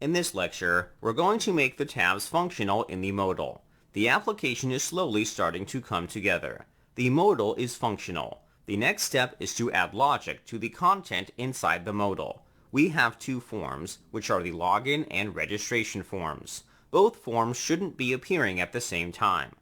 In this lecture, we're going to make the tabs functional in the modal. The application is slowly starting to come together. The modal is functional. The next step is to add logic to the content inside the modal. We have two forms, which are the login and registration forms. Both forms shouldn't be appearing at the same time.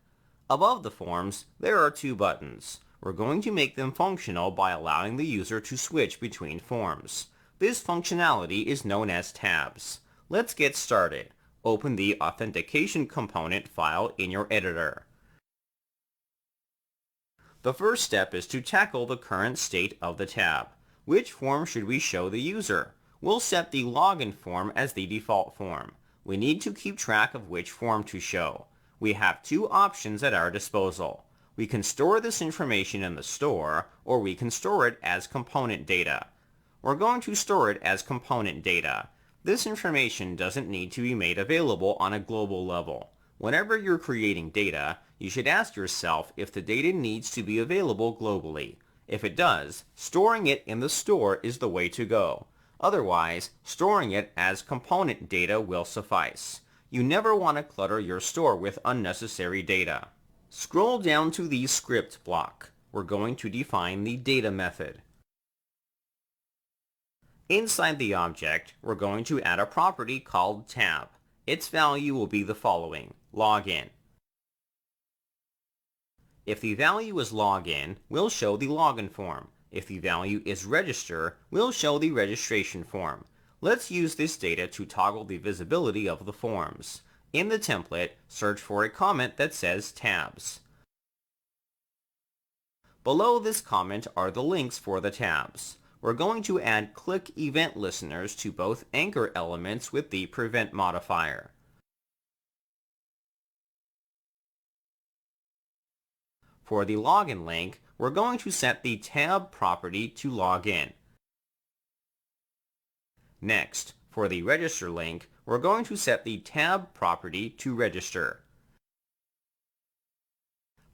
Above the forms, there are two buttons. We're going to make them functional by allowing the user to switch between forms. This functionality is known as tabs. Let's get started. Open the authentication component file in your editor. The first step is to tackle the current state of the tab. Which form should we show the user? We'll set the login form as the default form. We need to keep track of which form to show. We have two options at our disposal. We can store this information in the store, or we can store it as component data. We're going to store it as component data. This information doesn't need to be made available on a global level. Whenever you're creating data, you should ask yourself if the data needs to be available globally. If it does, storing it in the store is the way to go. Otherwise, storing it as component data will suffice. You never want to clutter your store with unnecessary data. Scroll down to the script block. We're going to define the data method. Inside the object, we're going to add a property called tab. Its value will be the following: login. If the value is login, we'll show the login form. If the value is register, we'll show the registration form. Let's use this data to toggle the visibility of the forms. In the template, search for a comment that says tabs. Below this comment are the links for the tabs. We're going to add click event listeners to both anchor elements with the prevent modifier. For the login link, we're going to set the tab property to login. Next, for the register link, we're going to set the tab property to register.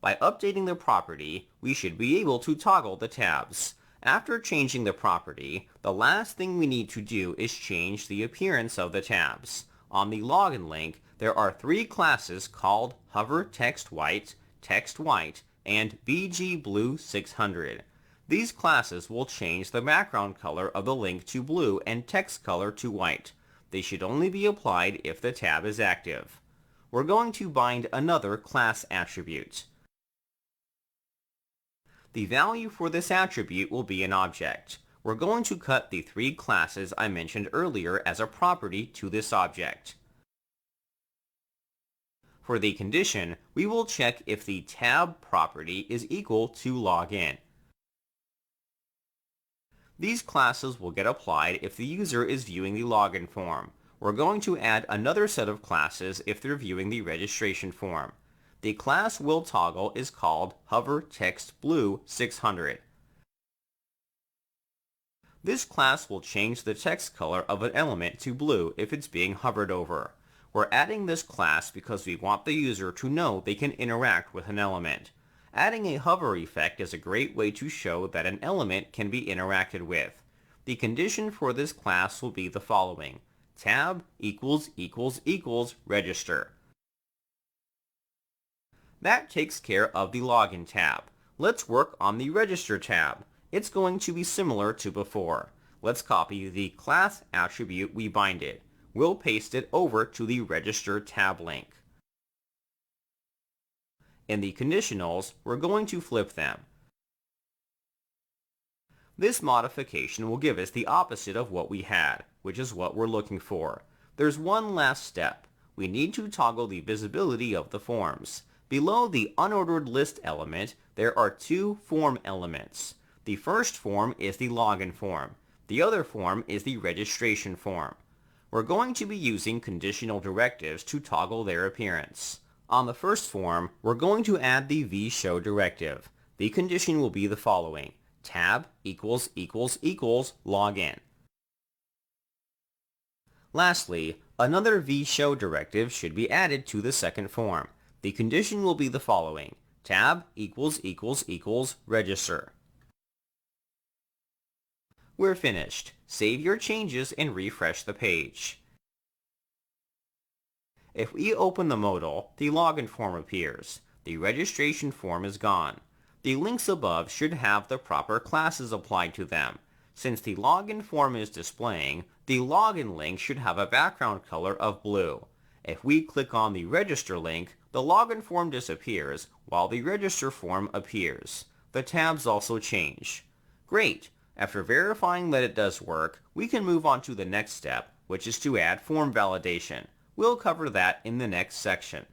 By updating the property, we should be able to toggle the tabs. After changing the property, the last thing we need to do is change the appearance of the tabs. On the login link, there are three classes called Hover Text White, and BG Blue 600. These classes will change the background color of the link to blue and text color to white. They should only be applied if the tab is active. We're going to bind another class attribute. The value for this attribute will be an object. We're going to cut the three classes I mentioned earlier as a property to this object. For the condition, we will check if the tab property is equal to login. These classes will get applied if the user is viewing the login form. We're going to add another set of classes if they're viewing the registration form. The class we'll toggle is called Hover Text Blue 600. This class will change the text color of an element to blue if it's being hovered over. We're adding this class because we want the user to know they can interact with an element. Adding a hover effect is a great way to show that an element can be interacted with. The condition for this class will be the following: tab == register. That takes care of the login tab. Let's work on the register tab. It's going to be similar to before. Let's copy the class attribute we binded. We'll paste it over to the register tab link. In the conditionals, we're going to flip them. This modification will give us the opposite of what we had, which is what we're looking for. There's one last step. We need to toggle the visibility of the forms. Below the unordered list element, there are two form elements. The first form is the login form. The other form is the registration form. We're going to be using conditional directives to toggle their appearance. On the first form, we're going to add the vShow directive. The condition will be the following: tab == login. Lastly, another vShow directive should be added to the second form. The condition will be the following: tab == register. We're finished. Save your changes and refresh the page. If we open the modal, the login form appears. The registration form is gone. The links above should have the proper classes applied to them. Since the login form is displaying, the login link should have a background color of blue. If we click on the register link, the login form disappears while the register form appears. The tabs also change. Great! After verifying that it does work, we can move on to the next step, which is to add form validation. We'll cover that in the next section.